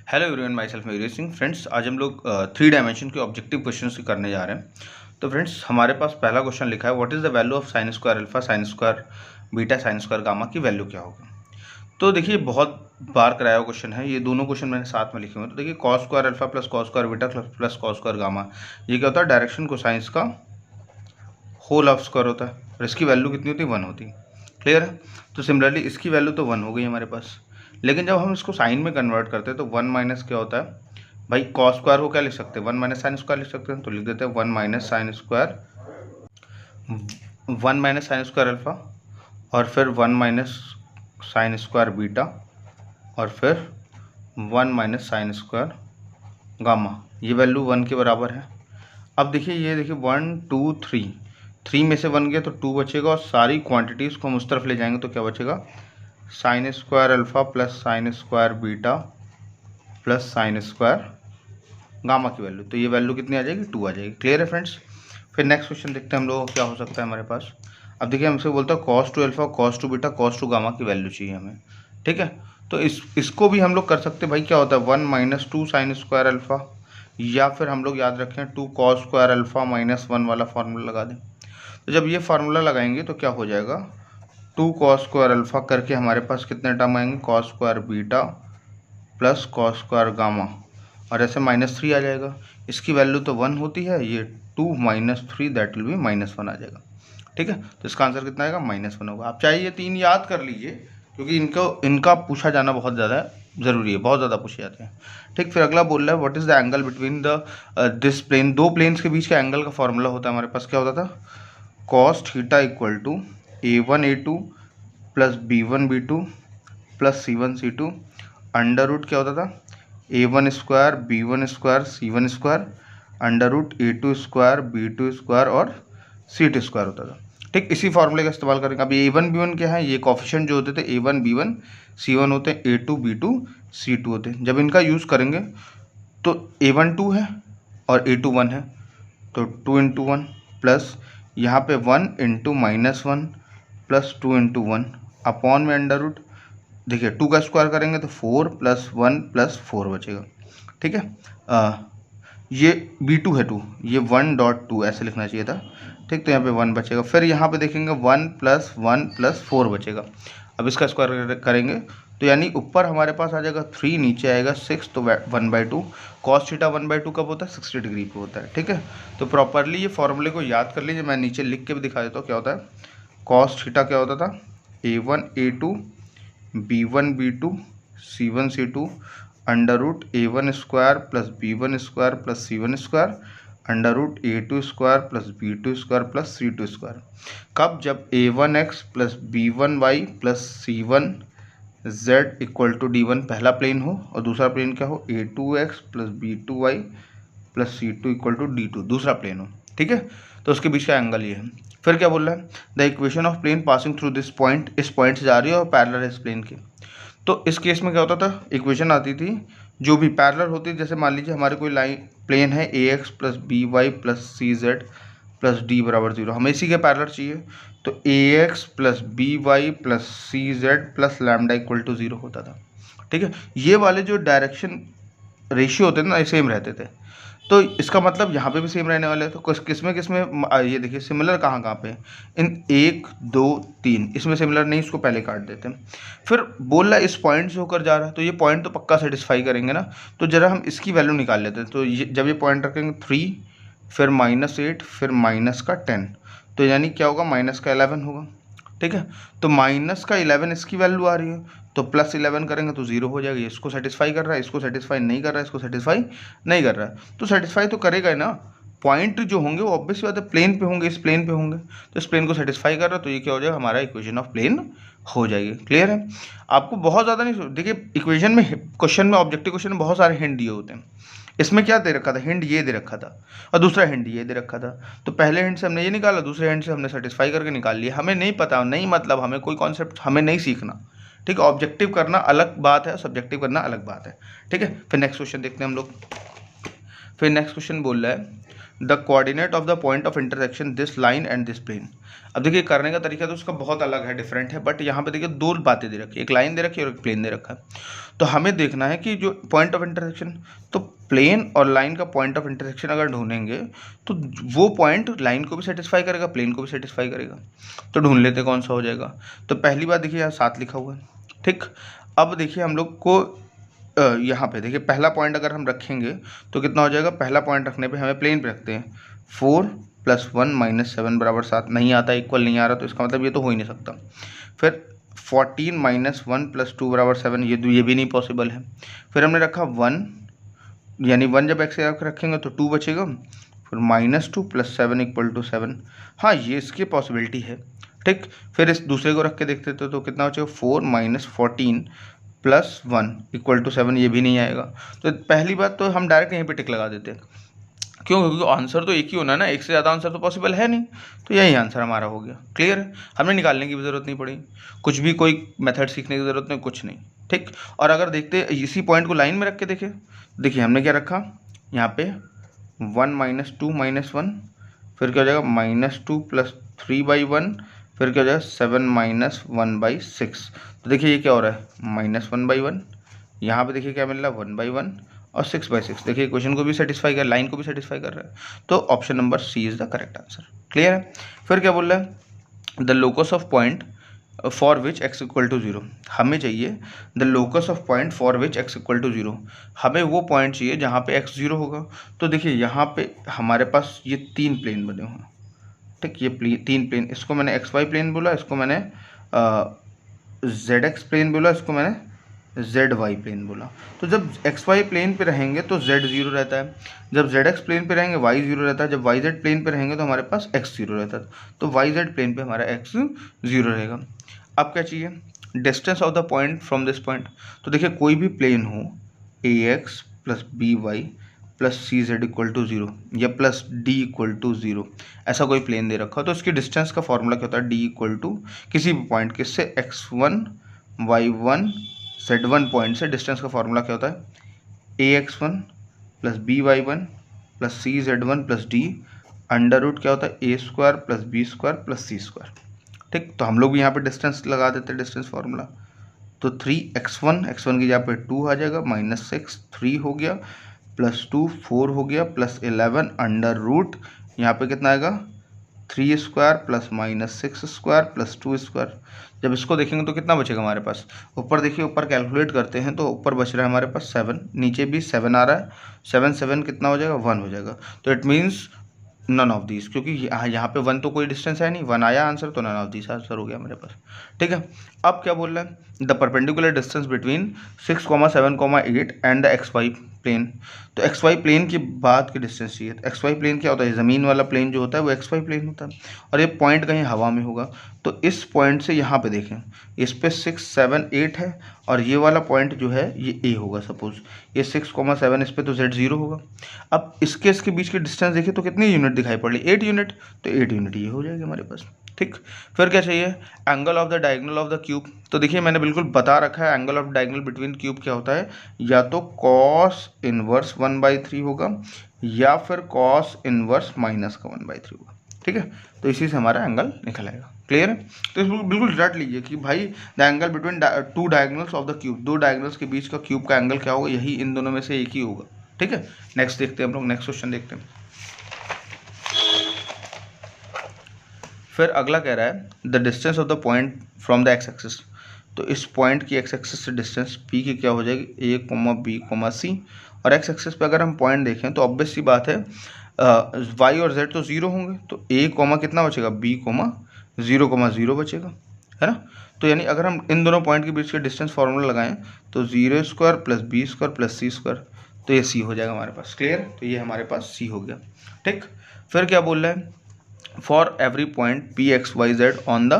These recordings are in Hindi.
Hello everyone, my self Mayur Singh. Friends, आज हम लोग 3 डायमेंशन के ऑब्जेक्टिव क्वेश्चंस करने जा रहे हैं। तो फ्रेंड्स, हमारे पास पहला क्वेश्चन लिखा है, what is the value of sine square alpha, sign square beta, sign square gamma की वैल्यू क्या होगी। तो देखिए, बहुत बार कराया हुआ क्वेश्चन है। ये दोनों क्वेश्चन मैंने साथ में लिखे हुए हैं। तो देखिए, cos square alpha plus cos square beta plus cos square gamma, ये क्या होता है, डायरेक्शन कोसाइंस का होल ऑफ स्क्वायर होता है। और इसकी वैल्यू कितनी होती है, 1 होती है। क्लियर है। तो सिमिलरली इसकी वैल्यू तो 1 हो गई हमारे पास। लेकिन जब हम इसको साइन में कन्वर्ट करते हैं तो 1 माइनस क्या होता है भाई, कॉस स्क्वायर को क्या लिख सकते हैं, 1 माइनस साइन स्क्वायर लिख सकते हैं। तो लिख देते हैं 1 minus sine square, 1 minus sign square alpha, और फिर 1 माइनस साइन स्क्वायर बीटा, और फिर 1 माइनस साइन स्क्वायर गामा। ये वैल्यू 1 के बराबर है। अब देखिए, ये देखिए 1 2 3 में से 1 गया तो 2 बचेगा, और सारी क्वांटिटीज़ को हम उस तरफ ले जाएंगे तो क्या बचेगा, sign square alpha plus sine square beta plus sine square gamma की वैल्यू। तो ये वैल्यू कितनी आ जाएगी, 2 आ जाएगी। क्लियर है फ्रेंड्स। फिर नेक्स्ट क्वेश्चन देखते हैं हम लोग क्या हो सकता है हमारे पास। अब देखिए, हमसे बोलता है cos two alpha cos two beta cos two gamma की वैल्यू चाहिए हमें। ठीक है। तो इसको भी हम लोग कर सकते हैं भाई। क्या होता है, 1 माइनस 2 साइन स्क्वायर अल्फा, या फिर हम लोग याद रखें 2 कॉस स्क्वायर अल्फा माइनस 1 वाला फार्मूला लगा दें। तो जब ये फार्मूला लगाएंगे तो क्या हो जाएगा, 2 कॉस स्क्वायर अल्फा करके हमारे पास कितने टर्म आएंगे, cos square beta plus cos square gamma, और ऐसे -3 आ जाएगा। इसकी वैल्यू तो 1 होती है, ये 2 माइनस 3 दैट विल बी -1 आ जाएगा। ठीक है। तो इसका आंसर कितना आएगा, -1 होगा। आप चाहे ये 3 याद कर लीजिए, क्योंकि इनका पूछा जाना बहुत ज़्यादा ज़रूरी है, बहुत ज़्यादा पूछे जाते हैं। ठीक। फिर अगला बोल रहा है, what is the angle between the this plane, दो प्लेन्स के बीच का एंगल का फॉर्मूला होता है हमारे पास। क्या होता था, cos theta equal to A1 A2 plus B1 B2 plus C1 C2 under root क्या होता था, A1 square B1 square C1 square under root A2 square B2 square और C2 स्क्वायर होता था। ठीक। इसी फॉर्मूले का इस्तेमाल करेंगे। अब A1 B1 क्या है, ये कोफिशिएंट जो होते थे A1 B1 C1 होते हैं, A2 B2 C2 होते हैं। जब इनका यूज़ करेंगे तो A1 2 है और A2 1 है, तो 2 इंटू 1 प्लस यहाँ पे 1 इंटू -1 प्लस 2 इंटू 1 अपॉन में अंडर रूट। देखिए 2 का स्क्वायर करेंगे तो 4 प्लस 1 प्लस 4 बचेगा। ठीक है। ये B2 है 2, ये 1.2 ऐसे लिखना चाहिए था। ठीक। तो यहाँ पे 1 बचेगा। फिर यहाँ पे देखेंगे 1 प्लस 1 प्लस 4 बचेगा। अब इसका स्क्वायर करेंगे तो यानी ऊपर हमारे पास आ जाएगा 3, नीचे आएगा 6, तो 1/2। कॉस थीटा 1/2 कब होता है, 60 डिग्री पे होता है। ठीक है। तो प्रॉपरली ये फॉर्मूले को याद कर लीजिए। मैं नीचे लिख के भी दिखा देता हूँ क्या होता है। कॉस थीटा क्या होता था, A1 A2 B1 B2 C1 C2 under root A1 square plus B1 square plus C1 square under root A2 square plus B2 square plus C2 square. कब, जब A1x plus B1y plus C1z equal to D1 पहला प्लेन हो, और दूसरा प्लेन क्या हो, A2x plus B2y plus C2 equal to D2 दूसरा प्लेन हो। ठीक है। तो उसके बीच का एंगल ये है। फिर क्या बोल रहा है, the equation of plane passing through this point, इस पॉइंट से जा रही है और पैरेलल है इस प्लेन के। तो इस केस में क्या होता था, इक्वेशन आती थी जो भी पैरेलल होती है। जैसे मान लीजिए हमारे कोई लाइन प्लेन है AX plus BY plus CZ plus D बराबर 0, हमें इसी के पैरेलल चाहिए। तो AX plus BY plus CZ plus lambda equal to 0 होता था। ठीक है। ये वाले जो डायरेक्शन रेशियो होते थे ना, सेम रहते थे। तो इसका मतलब यहाँ पे भी सेम रहने वाले हैं। तो किसमें ये देखिए सिमिलर कहाँ कहाँ पे, इन 1 2 3 इसमें सिमिलर नहीं, इसको पहले काट देते हैं। फिर बोल रहा है इस पॉइंट से होकर जा रहा है, तो ये पॉइंट तो पक्का सेटिस्फाई करेंगे ना। तो जरा हम इसकी वैल्यू निकाल लेते हैं। तो ये जब ये पॉइंट रखेंगे 3, फिर -8, फिर -10, तो यानी क्या होगा, -11 होगा। ठीक है। तो -11 इसकी वैल्यू आ रही है, तो +11 करेंगे तो 0 हो जाएगा। इसको सेटिस्फाई कर रहा है, इसको सेटिस्फाई नहीं कर रहा है, इसको सेटिस्फाई नहीं कर रहा है। तो सेटिस्फाई तो करेगा ही ना। पॉइंट जो होंगे वो ऑब्वियस बात है प्लेन पे होंगे, इस प्लेन पे होंगे। तो इस प्लेन को सेटिस्फाई कर रहा है, तो ये क्या हो जाएगा, हमारा इक्वेशन ऑफ प्लेन हो जाएगी। क्लियर है। आपको बहुत ज़्यादा नहीं, देखिए इक्वेशन में, क्वेश्चन में, ऑब्जेक्टिव क्वेश्चन में बहुत सारे हिंट दिए होते हैं। इसमें क्या दे रखा था, हिंट ये दे रखा था, और दूसरा हिंट ये दे रखा था। तो पहले हिंट से हमने ये निकाला, दूसरे हिंट से हमने सेटिस्फाई करके निकाल लिया। हमें नहीं पता, नहीं मतलब हमें कोई कॉन्सेप्ट हमें नहीं सीखना। ठीक है। ऑब्जेक्टिव करना अलग बात है, सब्जेक्टिव करना अलग बात है। ठीक है। फिर नेक्स्ट क्वेश्चन देखते हैं हम लोग। फिर नेक्स्ट क्वेश्चन बोल रहा है the coordinate of the point of intersection this line and this plane. अब देखिए करने का तरीका तो उसका बहुत अलग है, डिफरेंट है, बट यहाँ पे देखिए दो बातें दे रखी है, एक लाइन दे रखी है और एक प्लेन दे रखा है। तो हमें देखना है कि जो पॉइंट ऑफ इंटरसेक्शन, तो प्लेन और लाइन का पॉइंट ऑफ इंटरसेक्शन अगर ढूंढेंगे तो वो पॉइंट लाइन को भी सेटिस्फाई करेगा, प्लेन को भी सेटिस्फाई करेगा। तो ढूंढ लेते कौन सा हो जाएगा। तो पहली बात देखिए यहाँ 7 लिखा हुआ है, ठीक। अब देखिए हम लोग को यहाँ पे देखिए पहला पॉइंट अगर हम रखेंगे तो कितना हो जाएगा। पहला पॉइंट रखने पे हमें प्लेन पे रखते हैं, 4 + 1 - 7 = 7 नहीं आता, इक्वल नहीं आ रहा, तो इसका मतलब ये तो हो ही नहीं सकता। फिर 14 - 1 + 2 = 7, ये भी नहीं पॉसिबल है। फिर हमने रखा 1, यानी 1 जब एक्स रखेंगे तो 2 बचेगा। फिर -2 + 7 = 7, हाँ ये इसकी पॉसिबिलिटी है, ठीक। फिर इस दूसरे को रख के देखते तो कितना बचेगा, 4 - 14 + 1 = 7, ये भी नहीं आएगा। तो पहली बात तो हम डायरेक्ट यहीं पे टिक लगा देते हैं, क्यों, क्योंकि आंसर तो एक ही होना है ना, एक से ज़्यादा आंसर तो पॉसिबल है नहीं, तो यही आंसर हमारा हो गया। क्लियर है, हमें निकालने की भी ज़रूरत नहीं पड़ी, कुछ भी कोई मेथड सीखने की ज़रूरत नहीं, कुछ नहीं, ठीक। और अगर देखते इसी पॉइंट को लाइन में रख के देखें, देखिए हमने क्या रखा यहाँ पे 1 - 2 - 1, फिर क्या हो जाएगा -2 + 3/1, फिर क्या हो जाएगा 7 - 1/6। तो देखिए ये क्या हो रहा है, -1/1, यहाँ पे देखिए क्या मिल रहा है 1/1 और 6/6। देखिए क्वेश्चन को भी सेटिस्फाई कर, लाइन को भी सेटिस्फाई कर रहा है, तो option number C is the correct answer. Clear है। फिर क्या बोल रहा है, the locus of point for which x = 0। हमें चाहिए the locus of point for which x = 0, हमें वो पॉइंट चाहिए जहाँ पे x 0 होगा। तो देखिए यहाँ पे हमारे पास ये 3 प्लेन बने हुए हैं, ठीक। ये 3 प्लेन, इसको मैंने XY प्लेन बोला, इसको मैंने ZX प्लेन बोला, इसको मैंने ZY प्लेन बोला। तो जब XY प्लेन पे रहेंगे तो Z 0 रहता है, जब ZX प्लेन पे रहेंगे Y 0 रहता है, जब YZ प्लेन पे रहेंगे तो हमारे पास X 0 रहता है, तो YZ प्लेन पे हमारा X 0 रहेगा। अब क्या चाहिए, distance of the point from this point. तो देखिए कोई भी प्लेन हो AX + BY + CZ = 0 या +D = 0, ऐसा कोई प्लेन दे रखा हो तो इसकी डिस्टेंस का फॉर्मूला क्या होता है, D = किसी भी पॉइंट किससे, x1 y1 z1 पॉइंट से डिस्टेंस का फॉर्मूला क्या होता है, ax1 + by1 + cz1 + d √ क्या होता है, a² + b² + c², ठीक। तो हम लोग भी यहाँ पे डिस्टेंस लगा देते हैं, डिस्टेंस फार्मूला। तो 3x1 की जगह पे 2 आ जाएगा, -6 3 हो गया, +2 4 हो गया, +11 √ यहाँ पे कितना आएगा, 3² + -6² + 2²। जब इसको देखेंगे तो कितना बचेगा हमारे पास, ऊपर देखिए, ऊपर कैलकुलेट करते हैं तो ऊपर बच रहा है हमारे पास 7, नीचे भी 7 आ रहा है, 7 कितना हो जाएगा, 1 हो जाएगा। तो it means none of these, क्योंकि यहाँ पे 1 तो कोई डिस्टेंस है नहीं, 1 आया आंसर, तो नन ऑफ दीज आंसर हो गया मेरे पास, ठीक है। अब क्या बोल रहा है, the perpendicular distance between 6, 7, 8 and the XY plane. तो XY प्लेन के बाद की डिस्टेंस चाहिए। तो XY प्लेन क्या होता है, ज़मीन वाला प्लेन जो होता है वो XY प्लेन होता है, और ये पॉइंट कहीं हवा में होगा। तो इस पॉइंट से यहाँ पे देखें, इस पे 6, 7, 8 है, और ये वाला पॉइंट जो है ये A होगा, सपोज ये 6, 7 इस पे, तो Z 0 होगा। अब इसके बीच की डिस्टेंस देखिए तो कितनी यूनिट दिखाई पड़ रही, 8 यूनिट, तो 8 यूनिट ये हो जाएगी हमारे पास, ठीक। फिर क्या चाहिए, angle of the diagonal of the cube. तो देखिए मैंने बिल्कुल बता रखा है angle of diagonal between cube क्या होता है, या तो cos इनवर्स 1/3 होगा, या फिर cos इनवर्स -1/3 होगा, ठीक है। तो इसी से हमारा एंगल निकल आएगा। क्लियर है। तो इसको बिल्कुल रट लीजिए कि भाई the angle between 2 diagonals of the cube, 2 diagonals के बीच का क्यूब का एंगल क्या होगा, यही इन दोनों में से एक ही होगा, ठीक है। नेक्स्ट देखते हैं हम लोग, नेक्स्ट क्वेश्चन देखते हैं। फिर अगला कह रहा है the distance of the point from the x axis. तो इस पॉइंट की x एक्सिस से डिस्टेंस p की क्या हो जाएगी, a, b, c। और x एक्सिस पे अगर हम पॉइंट देखें तो ऑब्वियस सी बात है y और z तो 0 होंगे, तो a, कितना बचेगा, b, 0, बचेगा, है ना। तो यानी अगर हम इन दोनों पॉइंट के बीच के डिस्टेंस फार्मूला लगाएं तो 0² + b² + c², तो ये c हो जाएगा हमारे पास। क्लियर, तो ये हमारे पास c हो गया, ठीक। फिर क्या बोल रहा है, for every point P X Y Z on the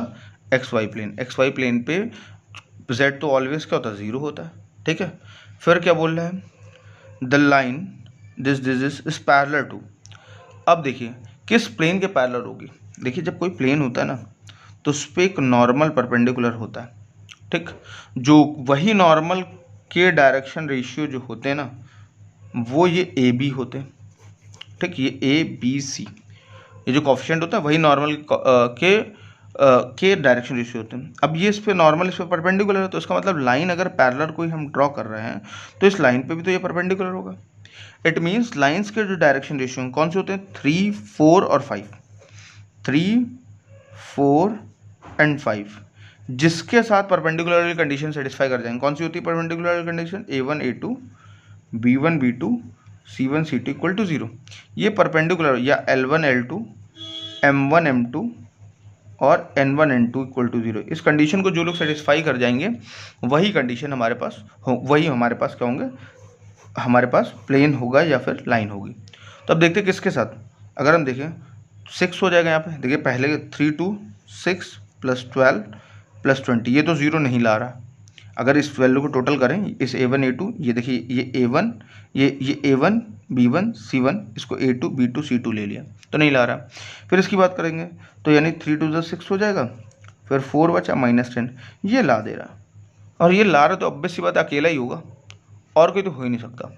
XY plane. XY plane पे z तो ऑलवेज क्या होता है, 0 होता है, ठीक है। फिर क्या बोल रहा है, the line this is parallel to. अब देखिए किस प्लेन के पैरेलल होगी। देखिए जब कोई प्लेन होता है ना तो उस पर एक नॉर्मल परपेंडिकुलर होता है, ठीक। जो वही नॉर्मल के डायरेक्शन रेशियो जो होते हैं ना वो ये AB होते हैं, ठीक, ये ए बी सी, ये जो कोफिशिएंट होता है वही नॉर्मल के डायरेक्शन रेशियो होते हैं। अब ये इस पे नॉर्मल, इस पे परपेंडिकुलर है, तो इसका मतलब लाइन अगर पैरेलल कोई हम ड्रॉ कर रहे हैं तो इस लाइन पे भी तो ये परपेंडिकुलर होगा। इट मीन्स लाइंस के जो डायरेक्शन रेशियो कौन से होते हैं, 3, 4 और 5, 3, 4 एंड 5, जिसके साथ परपेंडिकुलर कंडीशन सेटिस्फाई कर जाएंगे। कौन सी होती है perpendicular condition, A1 A2 B1 B2 C1 C2 equal to 0। ये परपेंडिकुलर या L1 L2 M1 M2 और N1 N2 इक्वल टू 0, इस कंडीशन को जो लोग सेटिस्फाई कर जाएंगे वही कंडीशन हमारे पास वही हमारे पास क्या होंगे, हमारे पास प्लेन होगा या फिर लाइन होगी। तो अब देखते हैं किसके साथ, अगर हम देखें 6 हो जाएगा यहाँ पे, देखिए पहले 3 2 6 + 12 + 20, ये तो 0 नहीं ला रहा। अगर इस वैल्यू को टोटल करें, इस A1 A2, ये देखिए ये A1 ये A1 B1 C1, इसको A2 B2 C2 ले लिया तो नहीं ला रहा। फिर इसकी बात करेंगे तो यानी 3 2 6 हो जाएगा, फिर 4 बचा -10, ये ला दे रहा, और ये ला रहा तो ऑब्वियस सी बात अकेला ही होगा, और कोई तो हो ही नहीं सकता,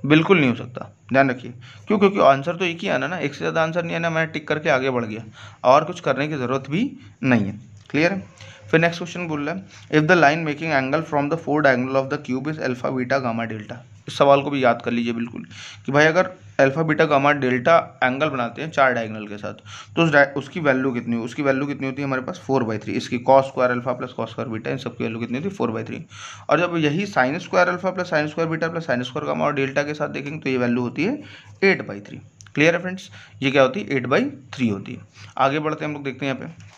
बिल्कुल नहीं हो सकता। ध्यान रखिए, क्यों, क्योंकि आंसर तो एक ही आना ना, एक से ज़्यादा आंसर नहीं आना, मैं टिक करके आगे बढ़ गया और कुछ करने की ज़रूरत भी नहीं है। क्लियर है। फिर नेक्स्ट क्वेश्चन बोल रहा है, if the line making angle from the 4 diagonal of the cube is alpha beta gamma delta. इस सवाल को भी याद कर लीजिए बिल्कुल कि भाई अगर alpha beta gamma delta angle बनाते हैं 4 डायगोनल के साथ, तो उसकी वैल्यू कितनी हो, उसकी वैल्यू कितनी होती है हमारे पास 4/3, इसकी cos square alpha plus cos square beta, इन सबकी वैल्यू कितनी होती है 4/3। और जब यही sine square alpha plus sine square beta plus sine square gamma और डेल्टा के साथ देखेंगे तो ये वैल्यू होती है 8/3। क्लियर है फ्रेंड्स, ये क्या होती है 8/3 होती है। आगे बढ़ते हैं हम लोग, देखते हैं यहाँ पे।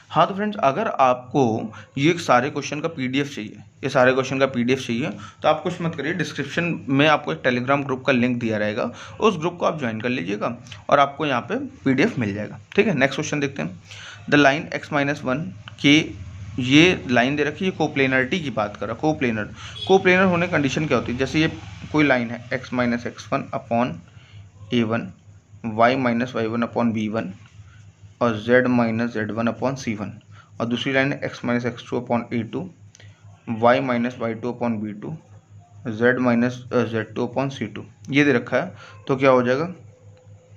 हाँ तो फ्रेंड्स, अगर आपको ये सारे क्वेश्चन का PDF चाहिए, ये सारे क्वेश्चन का PDF चाहिए, तो आप कुछ मत करिए, डिस्क्रिप्शन में आपको एक टेलीग्राम ग्रुप का लिंक दिया रहेगा, उस ग्रुप को आप ज्वाइन कर लीजिएगा और आपको यहाँ पे PDF मिल जाएगा। ठीक है, नेक्स्ट क्वेश्चन देखते हैं। द लाइन x-1 के, ये लाइन दे रखी है, कोप्लेनरिटी की बात कर रहा है। कोप्लेनर होने कंडीशन क्या होती है, जैसे ये कोई लाइन है x-x1 upon A1, y-y1 upon B1 और z-z1 अपॉन C1, और दूसरी लाइन है x-x2 upon A2, y-y2 upon B2, z-z2 upon C2, ये दे रखा है। तो क्या हो जाएगा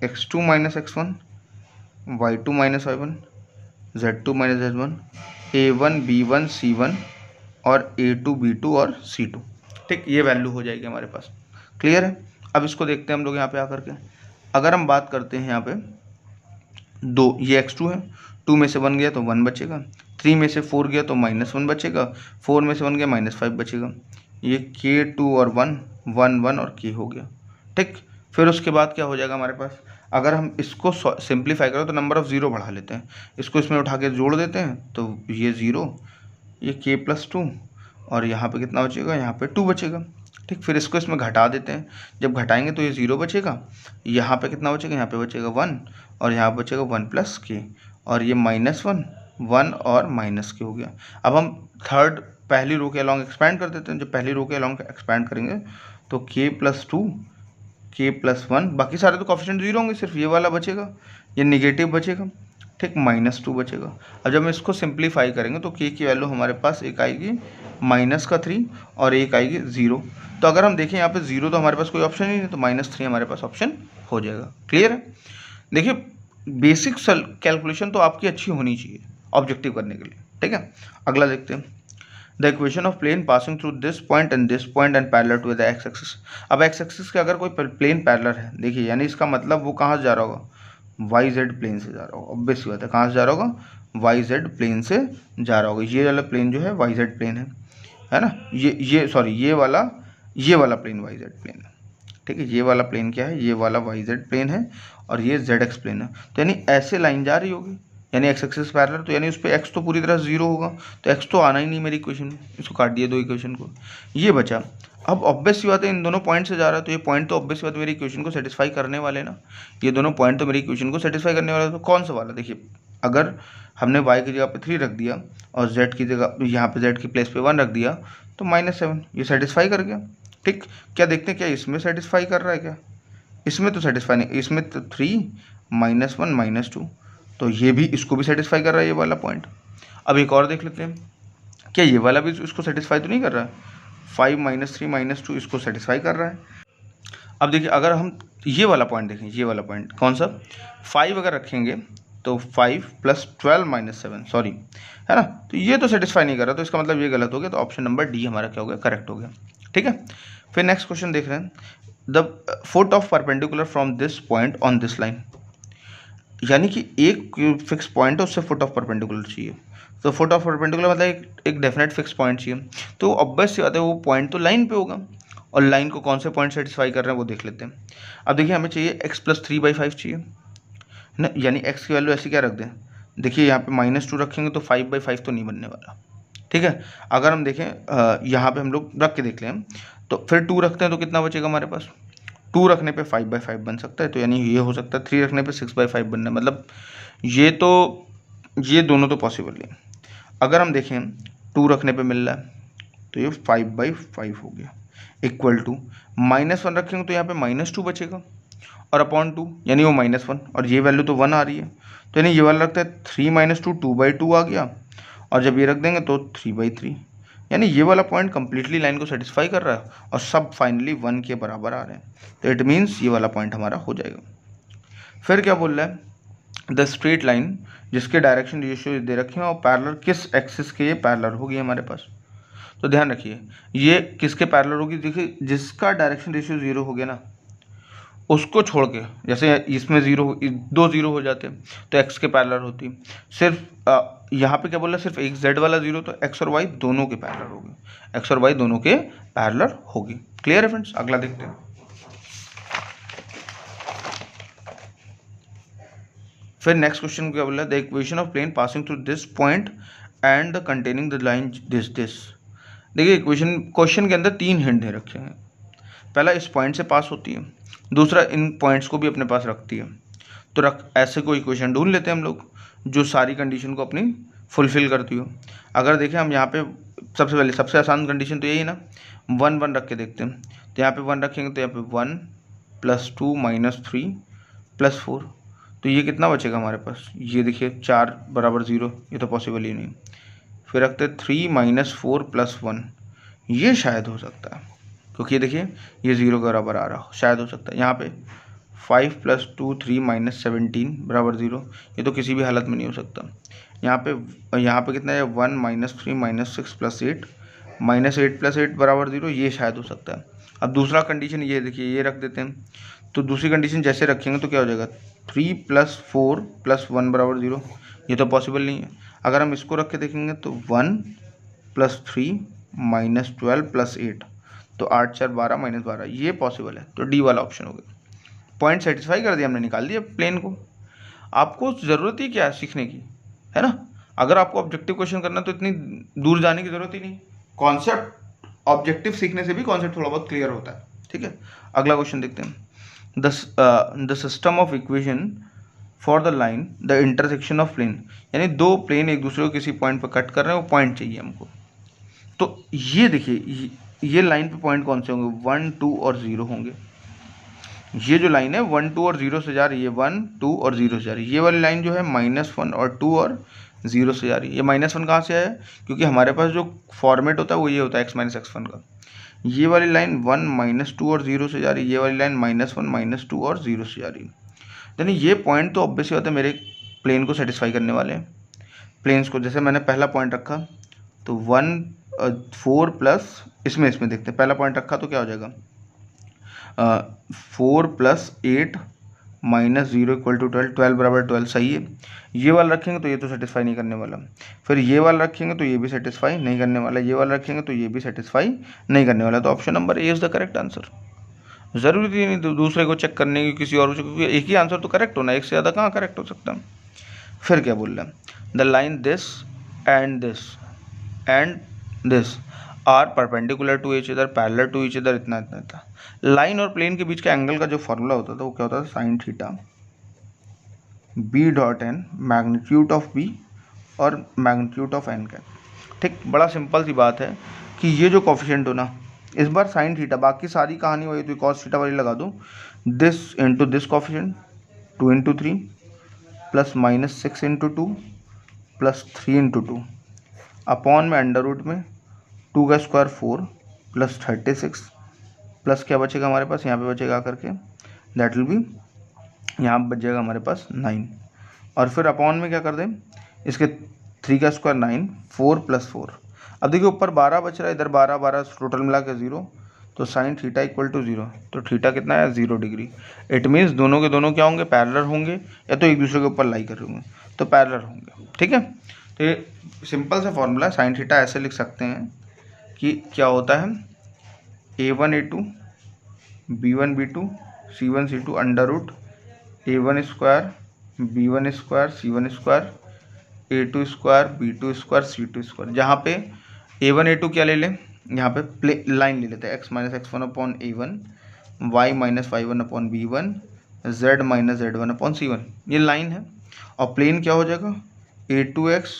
x2 - x1, y2 - y1, z2 - z1, A1 B1 C1 और A2 B2 और C2। ठीक, ये वैल्यू हो जाएगी हमारे पास। क्लियर है। अब इसको देखते हैं हम लोग यहाँ पे आकर के। अगर हम बात करते हैं यहाँ पे दो, ये x2 है, 2 में से 1 गया तो 1 बचेगा, 3 में से 4 गया तो -1 बचेगा, 4 में से 1 गया -5 बचेगा। ये k2 और 1 1 1 और k हो गया। ठीक, फिर उसके बाद क्या हो जाएगा हमारे पास, अगर हम इसको सिंप्लीफाई करें तो नंबर ऑफ 0 बढ़ा लेते हैं, इसको इसमें उठा के जोड़ देते हैं तो ये 0, ये k+2 और यहाँ पे कितना बचेगा, यहाँ पे 2 बचेगा। ठीक, फिर इसको इसमें घटा देते हैं, जब घटाएंगे तो ये 0 बचेगा, यहाँ पे कितना बचेगा, यहाँ पे बचेगा 1 और यहाँ बचेगा 1 + k, और ये -1 1 और -k हो गया। अब हम थर्ड पहली रो के अलॉन्ग एक्सपैंड कर देते हैं, जब पहली रो के अलॉन्ग एक्सपैंड करेंगे तो k+2 k+1, बाकी सारे तो कोफिशिएंट 0 होंगे, सिर्फ ये वाला बचेगा, ये निगेटिव बचेगा। ठीक, -2 बचेगा। अब जब हम इसको सिंप्लीफाई करेंगे तो k की वैल्यू हमारे पास एक आएगी -3 और एक आएगी 0। तो अगर हम देखें यहाँ पे 0 तो हमारे पास कोई ऑप्शन ही नहीं, तो -3 हमारे पास ऑप्शन हो जाएगा। क्लियर है। देखिए, बेसिक कैलकुलेशन तो आपकी अच्छी होनी चाहिए ऑब्जेक्टिव करने के लिए। ठीक है, अगला देखते हैं। The equation of plane passing through this point and parallel to the X axis. अब एक्स एक्सिस के अगर कोई प्लेन पैरेलल है, देखिए यानी इसका मतलब वो कहाँ से जा रहा होगा, YZ प्लेन से जा रहा होगा। ऑब्वियस बात है, कहाँ से जा रहा होगा, YZ प्लेन से जा रहा होगा। ये वाला प्लेन जो है YZ प्लेन है ना, ये सॉरी ये वाला प्लेन YZ प्लेन है। ठीक है, ये वाला प्लेन क्या है, ये वाला YZ प्लेन है और ये ZX प्लेन है। तो यानी ऐसे लाइन जा रही होगी, यानी एक्स एक्सिस पैरेलल, तो यानी उस पर एक्स तो पूरी तरह 0 होगा, तो एक्स तो आना ही नहीं मेरी इक्वेशन में, इसको काट दिया 2 इक्वेशन को, ये बचा। अब ऑब्वियस सी बात है, इन दोनों पॉइंट से जा रहा है तो ये पॉइंट तो ऑब्वियस बात मेरी इक्वेशन को सेटिस्फाई करने वाले ना, ये दोनों पॉइंट तो मेरी इक्वेशन को सेटिस्फाई करने वाले। तो कौन सा वाला, देखिए अगर हमने y की जगह पे 3 रख दिया और z की जगह यहाँ पे z की प्लेस पे 1 रख दिया तो -7, ये सेटिस्फाई कर गया। ठीक, क्या देखते हैं क्या इसमें सेटिस्फाई कर रहा है, क्या इसमें तो सेटिस्फाई नहीं, इसमें तो 3 -1 -2, तो ये भी इसको भी सेटिस्फाई कर रहा है ये वाला पॉइंट। अब एक और देख लेते हैं, क्या ये वाला भी इसको सेटिस्फाई तो नहीं कर रहा है, 5 -3 -2 इसको सेटिस्फाई कर रहा है। अब देखिए, अगर हम ये वाला पॉइंट देखें, ये वाला पॉइंट कौन सा, 5 अगर रखेंगे तो 5 + 12 - 7, सॉरी, है ना, तो ये तो सेटिस्फाई नहीं कर रहा, तो इसका मतलब ये गलत हो गया, तो ऑप्शन नंबर डी हमारा क्या हो गया, करेक्ट हो गया। ठीक है, फिर नेक्स्ट क्वेश्चन देख रहे हैं, the foot of perpendicular from this point on this line, यानी कि एक फिक्स पॉइंट है, उससे फुट ऑफ परपेंडिकुलर चाहिए। तो फुट ऑफ परपेंडिकुलर मतलब एक डेफिनेट फिक्स पॉइंट चाहिए, तो ऑब्वियस सी बात है वो पॉइंट तो लाइन पे होगा, और लाइन को कौन से पॉइंट सेटिस्फाई कर रहे हैं वो देख लेते हैं। अब देखिए हमें चाहिए x + 3/5 चाहिए, है ना, यानी x की वैल्यू ऐसी क्या रख दें, देखिए यहाँ पे -2 रखेंगे तो 5/5 तो नहीं बनने वाला। ठीक है, अगर हम देखें यहाँ पे हम लोग रख के देख लें, तो फिर 2 रखते हैं तो कितना बचेगा हमारे पास, 2 रखने पे 5/5 बन सकता है, तो यानी ये हो सकता है, 3 रखने पे 6/5 बनना है, मतलब ये दोनों तो पॉसिबल नहीं। अगर हम देखें 2 रखने पे मिल रहा है तो ये 5/5 हो गया, इक्वल टू -1 रखेंगे तो यहाँ पे -2 बचेगा, और अपॉन 2 यानी वो -1, और ये वैल्यू तो 1 आ रही है, तो यानी ये वाला लगता है 3 - 2 2/2 आ गया, और जब ये रख देंगे तो 3/3, यानी ये वाला पॉइंट कंप्लीटली लाइन को सेटिस्फाई कर रहा है, और सब फाइनली 1 के बराबर आ रहे हैं, तो इट मीन्स ये वाला पॉइंट हमारा हो जाएगा। फिर क्या बोल रहा है, द स्ट्रेट लाइन जिसके डायरेक्शन रेशियो दे रखे हैं और पैरेलल किस एक्सिस के ये पैरेलल होगी हमारे पास, तो ध्यान रखिए ये किसके पैरेलल होगी, देखिए जिसका डायरेक्शन रेशियो 0 हो गया ना, उसको छोड़ के, जैसे इसमें 2 0 हो जाते तो x के पैरेलल होती, सिर्फ यहाँ पे क्या बोल रहा है, सिर्फ एक z वाला 0, तो x और y दोनों के पैरेलल होगी, x और y दोनों के पैरेलल होगी। क्लियर है फ्रेंड्स, अगला देखते हैं। फिर नेक्स्ट क्वेश्चन क्या बोल रहा है, the equation of plane passing through this point and the containing the line this. देखिए क्वेश्चन के अंदर 3 हिंट दे रखे हैं, पहला इस पॉइंट से पास होती है, दूसरा इन पॉइंट्स को भी अपने पास रखती है, तो ऐसे कोई क्वेश्चन ढूंढ लेते हैं हम लोग जो सारी कंडीशन को अपनी फुलफिल करती हो। अगर देखें हम यहाँ पे सबसे पहले सबसे आसान कंडीशन तो यही है ना, 1 1 रख के देखते हैं, तो यहाँ पे 1 रखेंगे तो यहाँ पे 1 + 2 - 3 + 4, तो ये कितना बचेगा हमारे पास, ये देखिए 4 = 0, ये तो पॉसिबल ही नहीं। फिर रखते 3 - 4 + 1, ये शायद हो सकता है, क्योंकि ये देखिए ये 0 के बराबर आ रहा, शायद हो सकता है। यहाँ पे 5 + 2 3 - 17 = 0, ये तो किसी भी हालत में नहीं हो सकता। यहाँ पे कितना है, 1 - 3 - 6 + 8 -8 + 8 = 0, ये शायद हो सकता है। अब दूसरा कंडीशन ये देखिए, ये रख देते हैं, तो दूसरी कंडीशन जैसे रखेंगे तो क्या हो जाएगा, 3 + 4 + 1 = 0, ये तो पॉसिबल नहीं है। अगर हम इसको रख के देखेंगे तो 1 + 3 - 12 + 8, तो 8 4 12 - 12, ये पॉसिबल है, तो डी वाला ऑप्शन हो गया। पॉइंट सेटिस्फाई कर दिया हमने, निकाल दिया प्लेन को। आपको ज़रूरत ही क्या है सीखने की, है ना, अगर आपको ऑब्जेक्टिव क्वेश्चन करना तो इतनी दूर जाने की ज़रूरत ही नहीं, कॉन्सेप्ट ऑब्जेक्टिव सीखने से भी कॉन्सेप्ट थोड़ा बहुत क्लियर होता है। ठीक है, अगला क्वेश्चन देखते हैं, the system of equation for the line the intersection of plane, यानी दो प्लेन एक दूसरे को किसी पॉइंट पर कट कर रहे हैं, वो पॉइंट चाहिए हमको, तो ये देखिए ये लाइन पे पॉइंट कौन से होंगे, 1 2 और 0 होंगे। ये जो लाइन है 1 2 और 0 से जा रही है, 1 2 और 0 से जा रही है, ये वाली लाइन जो है -1 और 2 और 0 से जा रही है। ये -1 कहाँ से आया, क्योंकि हमारे पास जो फॉर्मेट होता है वो ये होता है x - x1 का। ये वाली लाइन 1 - 2 और 0 से जा रही है, ये वाली लाइन -1 - 2 और 0 से जा रही है, यानी ये पॉइंट तो ऑब्वियसली होता है मेरे प्लेन को सेटिस्फाई करने वाले हैं। प्लेन्स को जैसे मैंने पहला पॉइंट रखा तो 1 4 प्लस इसमें देखते हैं, पहला पॉइंट रखा तो क्या हो जाएगा, 4 + 8 - 0 = 12, 12 = 12, सही है। ये वाला रखेंगे तो ये तो सेटिस्फाई नहीं करने वाला, फिर ये वाला रखेंगे तो ये भी सेटिस्फाई नहीं करने वाला, ये वाला रखेंगे तो ये भी सेटिस्फाई नहीं करने वाला, तो option number A is the correct answer. ज़रूरी नहीं दूसरे को चेक करने की किसी और, क्योंकि एक ही आंसर तो करेक्ट होना है, एक से ज़्यादा कहाँ करेक्ट हो सकता है। फिर क्या बोल रहा है, the line this and this are perpendicular to each other, parallel to each other, इतना था। लाइन और प्लेन के बीच का एंगल का जो फॉर्मूला होता था वो क्या होता था, sin θ b.n magnitude of b और मैग्नीट्यूड ऑफ n का। ठीक, बड़ा सिंपल सी बात है कि ये जो कॉफिशिएंट हो ना, इस बार sin θ, बाकी सारी कहानी वही तो cos θ वाली लगा दो, this into this coefficient 2 × 3 + -6 × 2 + 3 × 2 upon में अंडर रूट में 2 का स्क्वायर 4 + 36 प्लस क्या बचेगा हमारे पास, यहाँ पे बचेगा करके दैट विल बी, यहाँ बच जाएगा हमारे पास 9, और फिर अपॉन में क्या कर दें, इसके 3 का स्क्वायर 9, 4 + 4। अब देखिए ऊपर 12 बच रहा है, इधर 12 12 टोटल मिला के 0, तो साइन थीटा इक्वल टू 0, तो थीटा कितना है 0 डिग्री। इट मीन्स दोनों के दोनों क्या होंगे, पैरेलल होंगे, या तो एक दूसरे के ऊपर लाई कर रहे होंगे, तो पैरेलल होंगे। ठीक है, तो ये सिंपल सा फॉर्मूला है। साइन थीटा ऐसे लिख सकते हैं कि क्या होता है, a1 a2 b1 b2 c1 c2 under root a1 square b1 square c1 square a2 square b2 square c2 square. जहाँ पे a1 a2 क्या ले लें, यहाँ पे लाइन ले लेते हैं, x minus x1 upon a1, y minus y1 upon b1, z minus z1 upon c1, ये लाइन है। और प्लेन क्या हो जाएगा, a2x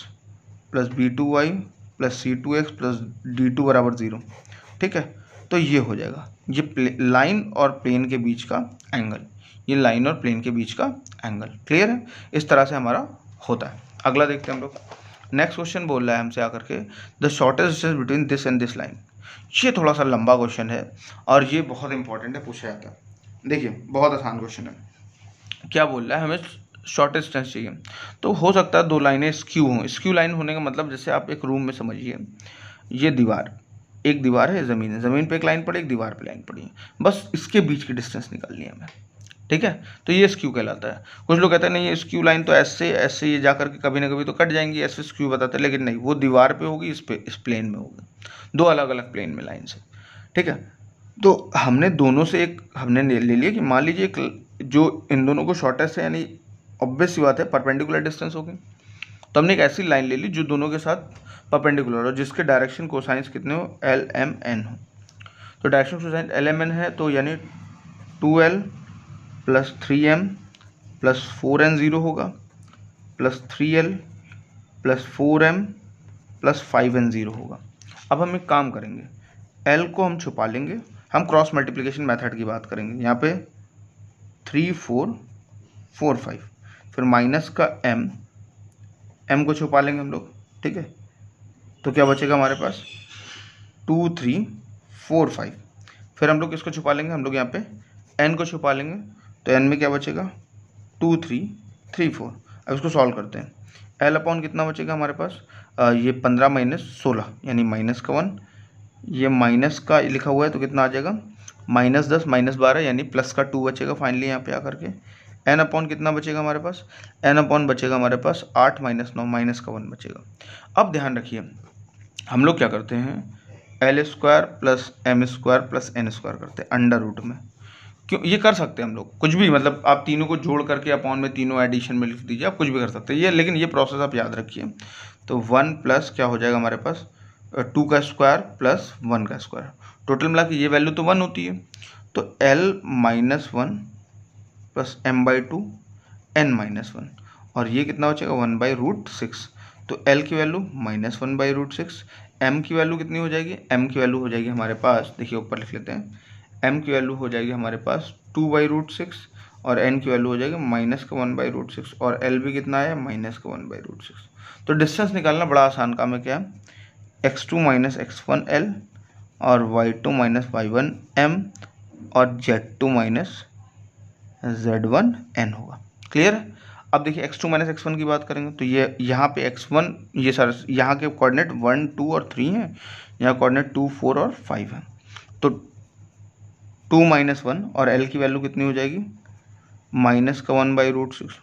plus b2y plus c2x plus d2 बराबर 0। ठीक है, तो ये हो जाएगा, ये लाइन और प्लेन के बीच का एंगल, ये लाइन और प्लेन के बीच का एंगल। क्लियर है, इस तरह से हमारा होता है। अगला देखते हैं हम लोग। नेक्स्ट क्वेश्चन बोल रहा है हमसे आकर के, the shortest distance between this and this line. ये थोड़ा सा लंबा क्वेश्चन है और ये बहुत इंपॉर्टेंट है, पूछा जाता है। देखिए बहुत आसान क्वेश्चन है। क्या बोल रहा है, हमें शॉर्टेस्ट डिस्टेंस चाहिए, तो हो सकता है दो लाइनें स्क्यू हों। स्क्यू लाइन होने का मतलब, जैसे आप एक रूम में समझिए, ये दीवार, एक दीवार है, ज़मीन है, ज़मीन पे एक लाइन पड़ी, एक दीवार पे लाइन पड़ी है, बस इसके बीच की डिस्टेंस निकालनी है हमें। ठीक है, तो ये स्क्यू कहलाता है। कुछ लोग कहते हैं नहीं, ये स्क्यू लाइन तो ऐसे ऐसे ये जा करके कभी ना कभी तो कट जाएंगी, ऐसे स्क्यू बताते हैं, लेकिन नहीं, वो दीवार पे होगी, इस प्लेन में होगी, दो अलग अलग प्लेन में लाइन से। ठीक है, तो हमने दोनों से एक हमने ले लिया कि मान लीजिए जो इन दोनों को शॉर्टेस्ट है, यानी ऑब्वियस सी बात है परपेंडिकुलर डिस्टेंस होगी, तो हमने एक ऐसी लाइन ले ली जो दोनों के साथ परपेंडिकुलर हो, जिसके डायरेक्शन कोसाइंस कितने हो, LMN हो। तो डायरेक्शन कोसाइन LMN है, तो यानी 2L plus 3M plus 4N 0 होगा, plus 3L plus 4M plus 5N 0 होगा। अब हम एक काम करेंगे, L को हम छुपा लेंगे, हम क्रॉस मल्टीप्लिकेशन मेथड की बात करेंगे। यहाँ पे 3 4 4 5, फिर माइनस का M को छुपा लेंगे हम लोग। ठीक है, तो क्या बचेगा हमारे पास 2 3 4 5, फिर हम लोग किसको छुपा लेंगे, हम लोग यहाँ पे N को छुपा लेंगे, तो N में क्या बचेगा 2 3 3 4। अब इसको सॉल्व करते हैं, L अपॉन कितना बचेगा हमारे पास, ये 15 माइनस 16 यानी माइनस का 1, ये माइनस का लिखा हुआ है तो कितना आ जाएगा माइनस 10 माइनस 12 यानी प्लस का 2 बचेगा फाइनली यहाँ पे आकर के। N अपॉन कितना बचेगा हमारे पास, N अपॉन बचेगा हमारे पास 8 माइनस 9 माइनस का 1 बचेगा। अब ध्यान रखिए, हम लोग क्या करते हैं, L square plus M square plus N square करते हैं अंडर रूट में। क्यों, ये कर सकते हैं हम लोग कुछ भी, मतलब आप तीनों को जोड़ करके अपॉन में तीनों एडिशन में लिख दीजिए, आप कुछ भी कर सकते हैं ये, लेकिन ये प्रोसेस आप याद रखिए। तो 1 प्लस क्या हो जाएगा हमारे पास 2 का स्क्वायर प्लस 1 का स्क्वायर, टोटल मिला के ये वैल्यू तो 1 होती है, तो L minus 1 plus M/2 N minus 1, और ये कितना बचेगा 1/√6। तो L की वैल्यू माइनस 1/√6, M की वैल्यू कितनी हो जाएगी, M की वैल्यू हो जाएगी हमारे पास, देखिए ऊपर लिख लेते हैं, M की वैल्यू हो जाएगी हमारे पास 2/√6, और N की वैल्यू हो जाएगी माइनस का 1/√6, और L भी कितना है माइनस का 1/√6। तो डिस्टेंस निकालना बड़ा आसान काम है, क्या है x2 माइनस x1 L और y2 माइनस y1 M और z2 माइनस z1 N होगा। क्लियर है। अब देखिए x2 माइनस x1 की बात करेंगे, तो ये यहाँ पे x1, ये सर यहाँ के कोऑर्डिनेट 1 2 और 3 हैं, यहाँ कोऑर्डिनेट 2 4 और 5 है, तो 2 माइनस 1 और L की वैल्यू कितनी हो जाएगी माइनस का 1/√6।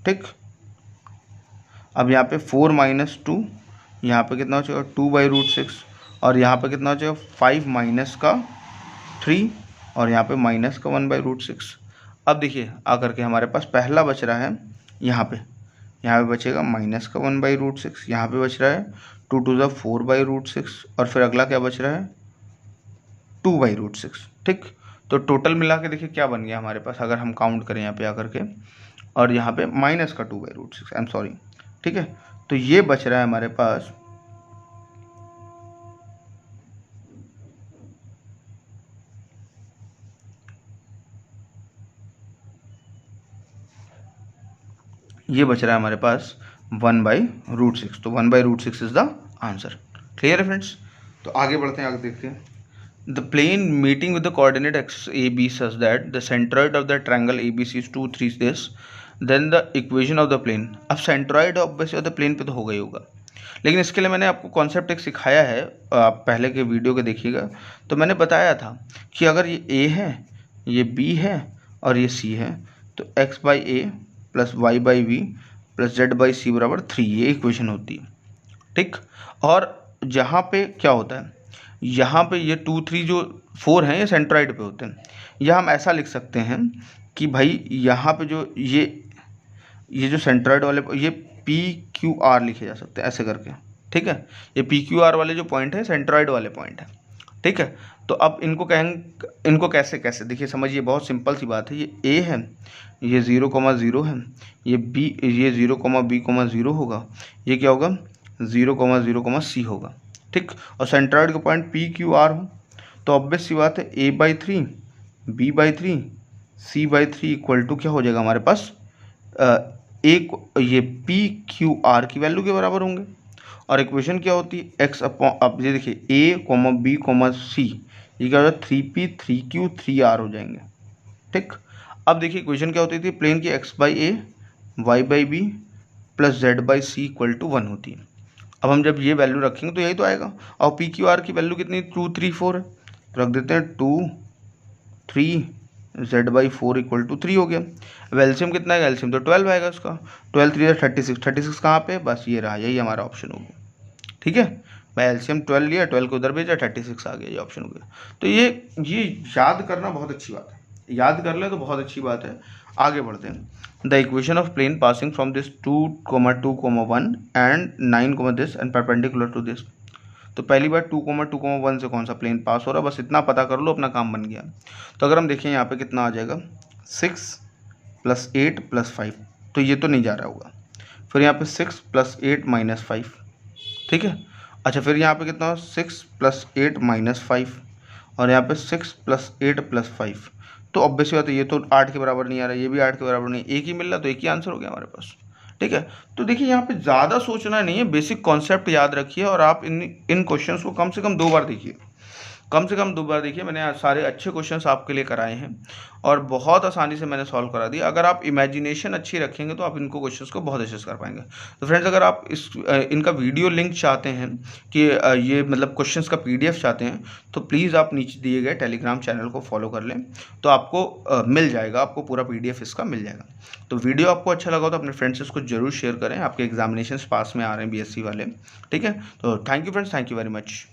ठीक, अब यहाँ पे 4 माइनस 2, यहाँ पे कितना हो जाएगा 2/√6, और यहाँ पे कितना हो जाएगा 5 माइनस का 3, और यहाँ पे माइनस का 1/√6। अब देखिए आकर के हमारे पास पहला बच रहा है, यहाँ पे बचेगा माइनस का 1/√6, यहाँ पे बच रहा है 2 2 4/√6, और फिर अगला क्या बच रहा है 2/√6। ठीक, तो टोटल मिला के देखिए क्या बन गया हमारे पास, अगर हम काउंट करें यहाँ पे आकर के, और यहाँ पे माइनस का 2/√6, आई एम सॉरी। ठीक है, तो ये बच रहा है हमारे पास हमारे पास 1/√6, तो 1/√6 इज द आंसर। क्लियर है फ्रेंड्स, तो आगे बढ़ते हैं, आगे देखते हैं। the plane meeting with the coordinate x a b such that the centroid of the triangle abc is 2 3 this, then the equation of the plane. अब centroid ऑब्वियसली the plane पे तो होगा ही होगा, लेकिन इसके लिए मैंने आपको कॉन्सेप्ट एक सिखाया है, आप पहले के वीडियो के देखिएगा। तो मैंने बताया था कि अगर ये a है, ये b है और ये c है, तो x by a plus y by v plus z by c बराबर 3, ये इक्वेशन होती है, ठीक। और जहाँ पे क्या होता है, यहाँ पे ये 2 3 जो 4 हैं ये सेंट्रॉइड पे होते हैं, या हम ऐसा लिख सकते हैं कि भाई यहाँ पे जो ये जो सेंट्रॉइड वाले ये पी क्यू आर लिखे जा सकते हैं ऐसे करके, ठीक है। ये पी क्यू आर वाले जो पॉइंट है सेंट्रॉइड वाले पॉइंट है, ठीक है। तो अब इनको कहेंगे, इनको कैसे कैसे देखिए समझिए, बहुत सिंपल सी बात है। ये ए है, ये 0,0 है, ये बी, ये 0,b,0 होगा, ये क्या होगा 0,0,c होगा, ठीक। और सेंट्रॉइड का पॉइंट पी क्यू आर हो, तो ऑब्वियस सी बात है a/3 b/3 c/3 equal to क्या हो जाएगा हमारे पास, ये पी क्यू आर की वैल्यू के बराबर होंगे। और इक्वेशन क्या होती है x अपॉन, अब ये देखिए a, b, c, ये क्या होगा 3p 3q 3r हो जाएंगे, ठीक। अब देखिए इक्वेशन क्या होती थी, प्लेन की x/a y/b plus z/c equal to 1 होती है। अब हम जब ये वैल्यू रखेंगे तो यही तो आएगा। और पी क्यू आर की वैल्यू कितनी 2 3 4 है, तो रख देते हैं 2 3 z/4 इक्वल टू 3 हो गया। अब एलसीएम कितना है, एलसीएम तो 12 आएगा उसका, 12 3 36, 36 कहाँ पे, बस ये रहा, यही हमारा ऑप्शन हो गया, ठीक है। मैं एलसीएम 12 लिया, 12 को उधर भेजा, 36 आ गया, ये ऑप्शन हो गया। तो ये याद करना बहुत अच्छी बात है, याद कर ले तो बहुत अच्छी बात है। आगे बढ़ते हैं। The equation of plane passing from this 2,2,1 and 9, this and perpendicular to this. तो पहली बार 2,2,1 से कौन सा प्लेन पास हो रहा है, बस इतना पता कर लो, अपना काम बन गया। तो अगर हम देखें यहाँ पे कितना आ जाएगा 6 + 8 + 5, तो ये तो नहीं जा रहा होगा। फिर यहाँ पे 6 + 8 - 5, ठीक है। अच्छा फिर यहाँ पे कितना 6 + 8 - 5, और यहाँ पे 6 + 8 + 5, तो ऑब्वियसली बात है ये तो 8 के बराबर नहीं आ रहा, ये भी 8 के बराबर नहीं, एक ही मिल रहा, तो एक ही आंसर हो गया हमारे पास, ठीक है। तो देखिए यहाँ पे ज़्यादा सोचना नहीं है, बेसिक कॉन्सेप्ट याद रखिए, और आप इन क्वेश्चंस को कम से कम 2 बार देखिए, कम से कम 2 बार देखिए। मैंने आज सारे अच्छे क्वेश्चंस आपके लिए कराए हैं और बहुत आसानी से मैंने सॉल्व करा दिया। अगर आप इमेजिनेशन अच्छी रखेंगे तो आप इनको क्वेश्चंस को बहुत अच्छे से कर पाएंगे। तो फ्रेंड्स अगर आप इनका वीडियो लिंक चाहते हैं कि ये मतलब क्वेश्चंस का PDF चाहते हैं, तो प्लीज़ आप नीचे दिए गए टेलीग्राम चैनल को फॉलो कर लें, तो आपको मिल जाएगा, आपको पूरा PDF इसका मिल जाएगा। तो वीडियो आपको अच्छा लगा तो अपने फ्रेंड्स से इसको जरूर शेयर करें, आपके एग्जामिनेशन पास में आ रहे हैं BSc वाले, ठीक है। तो thank you friends, thank you very much.